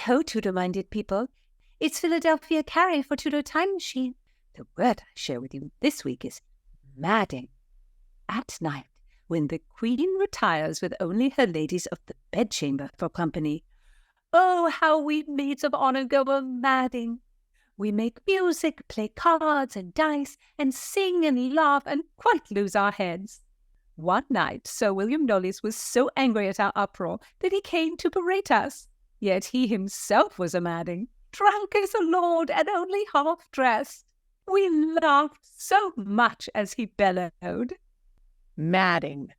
Hey-ho, Tudor-minded people. It's Philadelphia Carrie for Tudor Time Machine. The word I share with you this week is maddening. At night, when the Queen retires with only her ladies of the bedchamber for company, oh, how we maids of honour go a-madding. We make music, play cards and dice, and sing and laugh and quite lose our heads. One night, Sir William Knollys was so angry at our uproar that he came to berate us. Yet he himself was a-madding, drunk as a lord and only half-dressed. We laughed so much as he bellowed. Madding.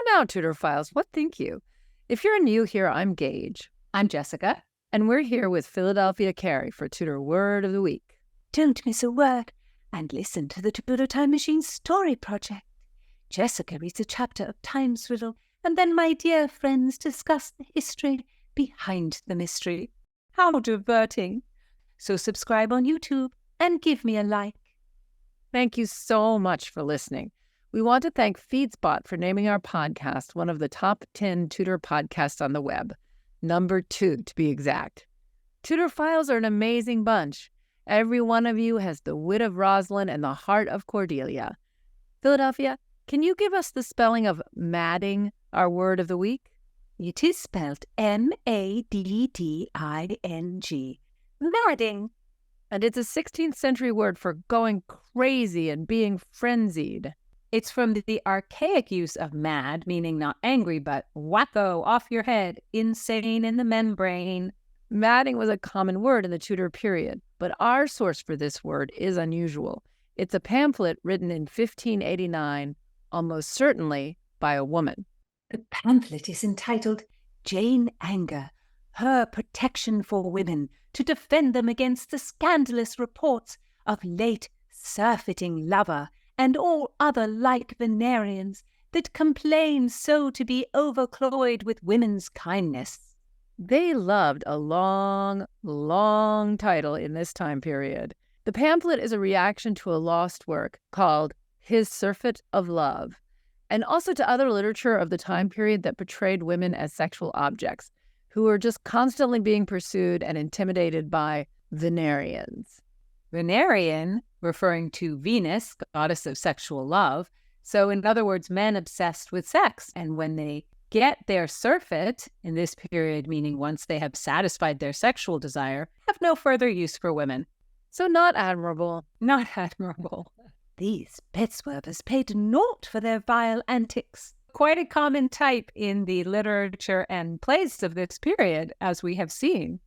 Now, Tudor Files, what think you? If you're new here, I'm Gage. I'm Jessica. And we're here with Philadelphia Carrie for Tudor Word of the Week. Don't miss a word, and listen to the Tudor Time Machine Story Project. Jessica reads a chapter of Time's Riddle, and then my dear friends discuss the history behind the mystery. How diverting! So subscribe on YouTube and give me a like. Thank you so much for listening. We want to thank FeedSpot for naming our podcast one of the top 10 Tudor podcasts on the web. Number 2, to be exact. Tudor Files are an amazing bunch. Every one of you has the wit of Rosalind and the heart of Cordelia. Philadelphia, can you give us the spelling of madding, our word of the week? It is spelled M-A-D-D-I-N-G. Madding. And it's a 16th century word for going crazy and being frenzied. It's from the archaic use of mad, meaning not angry, but wacko, off your head, insane in the membrane. Madding was a common word in the Tudor period, but our source for this word is unusual. It's a pamphlet written in 1589, almost certainly by a woman. The pamphlet is entitled Jane Anger, Her Protection for Women, to defend them against the scandalous reports of late surfeiting lover and all other like Venerians that complain so to be overcloyed with women's kindness. They loved a long, long title in this time period. The pamphlet is a reaction to a lost work called His Surfeit of Love, and also to other literature of the time period that portrayed women as sexual objects, who were just constantly being pursued and intimidated by Venerians. Venerian, referring to Venus, goddess of sexual love. So in other words, men obsessed with sex. And when they get their surfeit, in this period meaning once they have satisfied their sexual desire, have no further use for women. So not admirable. Not admirable. These bedswervers paid naught for their vile antics. Quite a common type in the literature and plays of this period, as we have seen.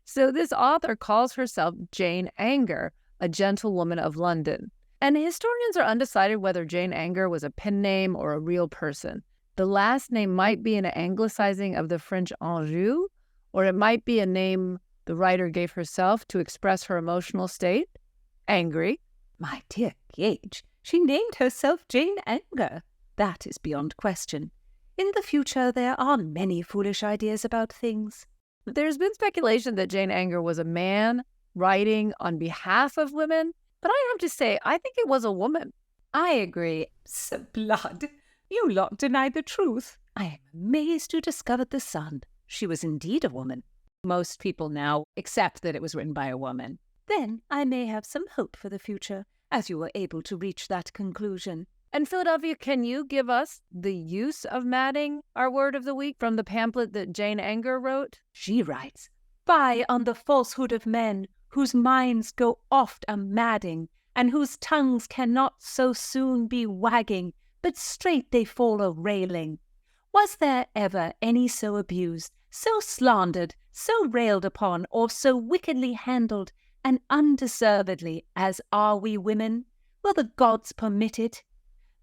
So this author calls herself Jane Anger, a gentlewoman of London. And historians are undecided whether Jane Anger was a pen name or a real person. The last name might be an anglicizing of the French Anjou, or it might be a name the writer gave herself to express her emotional state. Angry. My dear Gage, she named herself Jane Anger. That is beyond question. In the future, there are many foolish ideas about things. There's been speculation that Jane Anger was a man writing on behalf of women, but I have to say, I think it was a woman. I agree. Blood, you lot deny the truth. I am amazed you discovered the sun. She was indeed a woman. Most people now accept that it was written by a woman. Then I may have some hope for the future, as you were able to reach that conclusion. And Philadelphia, can you give us the use of madding, our word of the week, from the pamphlet that Jane Anger wrote? She writes, "Fie on the falsehood of men, whose minds go oft a-madding, and whose tongues cannot so soon be wagging, but straight they fall a-railing. Was there ever any so abused, so slandered, so railed upon, or so wickedly handled, and undeservedly, as are we women? Will the gods permit it?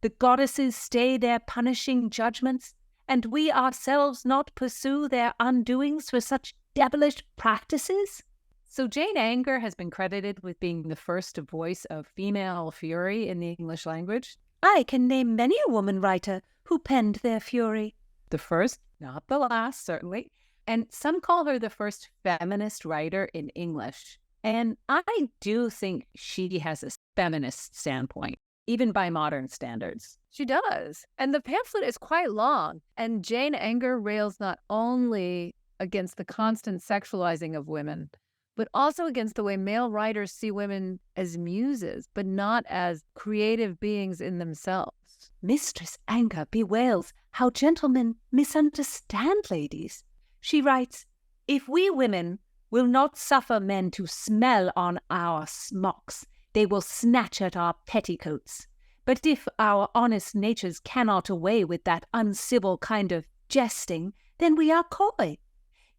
The goddesses stay their punishing judgments, and we ourselves not pursue their undoings for such devilish practices?" So Jane Anger has been credited with being the first voice of female fury in the English language. I can name many a woman writer who penned their fury. The first, not the last, certainly. And some call her the first feminist writer in English. And I do think she has a feminist standpoint, even by modern standards. She does. And the pamphlet is quite long. And Jane Anger rails not only against the constant sexualizing of women, but also against the way male writers see women as muses, but not as creative beings in themselves. Mistress Anger bewails how gentlemen misunderstand ladies. She writes, "If we women will not suffer men to smell on our smocks, they will snatch at our petticoats. But if our honest natures cannot away with that uncivil kind of jesting, then we are coy.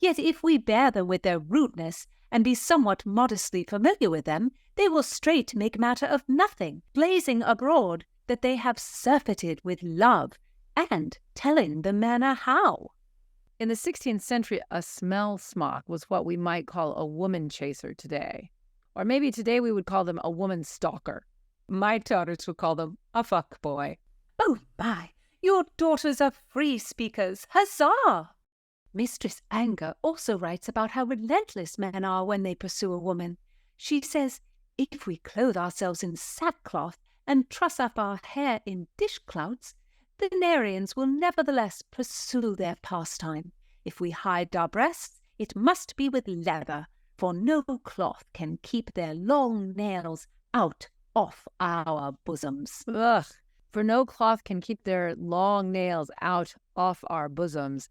Yet if we bear them with their rudeness, and be somewhat modestly familiar with them, they will straight make matter of nothing, blazing abroad that they have surfeited with love, and telling the manner how." In the 16th century, a smell smock was what we might call a woman chaser today. Or maybe today we would call them a woman stalker. My daughters would call them a fuck boy. Oh my, your daughters are free speakers. Huzzah! Mistress Anger also writes about how relentless men are when they pursue a woman. She says, "If we clothe ourselves in sackcloth and truss up our hair in dishclouts, the Nerians will nevertheless pursue their pastime. If we hide our breasts, it must be with leather, for no cloth can keep their long nails out off our bosoms." Ugh, for no cloth can keep their long nails out off our bosoms.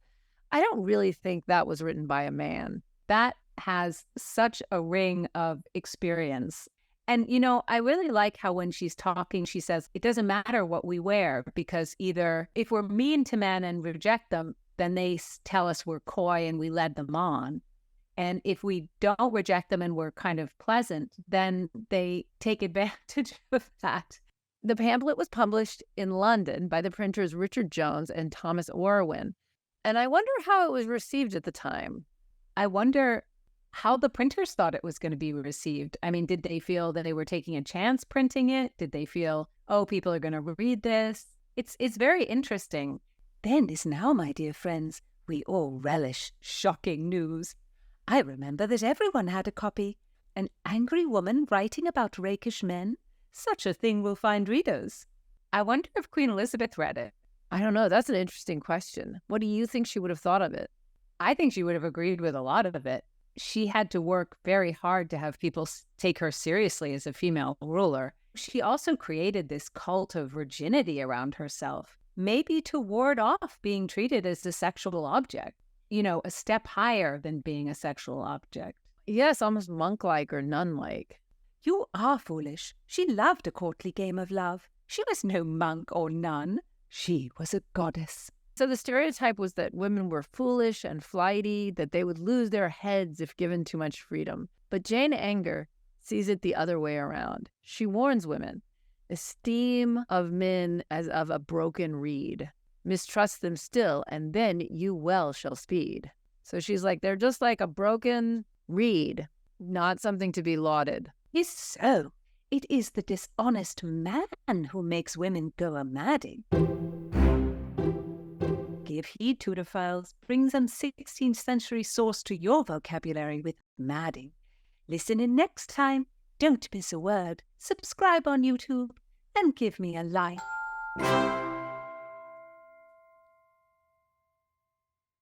I don't really think that was written by a man. That has such a ring of experience. And, I really like how when she's talking, she says, it doesn't matter what we wear, because either if we're mean to men and reject them, then they tell us we're coy and we led them on. And if we don't reject them and we're kind of pleasant, then they take advantage of that. The pamphlet was published in London by the printers Richard Jones and Thomas Orwin. And I wonder how it was received at the time. I wonder how the printers thought it was going to be received. I mean, did they feel that they were taking a chance printing it? Did they feel, oh, people are going to read this? It's very interesting. Then is now, my dear friends, we all relish shocking news. I remember that everyone had a copy. An angry woman writing about rakish men. Such a thing will find readers. I wonder if Queen Elizabeth read it. I don't know. That's an interesting question. What do you think she would have thought of it? I think she would have agreed with a lot of it. She had to work very hard to have people take her seriously as a female ruler. She also created this cult of virginity around herself, maybe to ward off being treated as a sexual object, a step higher than being a sexual object. Yes, almost monk-like or nun-like. You are foolish. She loved a courtly game of love. She was no monk or nun. She was a goddess. So the stereotype was that women were foolish and flighty, that they would lose their heads if given too much freedom. But Jane Anger sees it the other way around. She warns women, esteem of men as of a broken reed. Mistrust them still, and then you well shall speed. So she's like, they're just like a broken reed, not something to be lauded. Is so. It is the dishonest man who makes women go a-madding. Give heed, Tudorphiles. Bring some 16th century source to your vocabulary with madding. Listen in next time. Don't miss a word. Subscribe on YouTube and give me a like.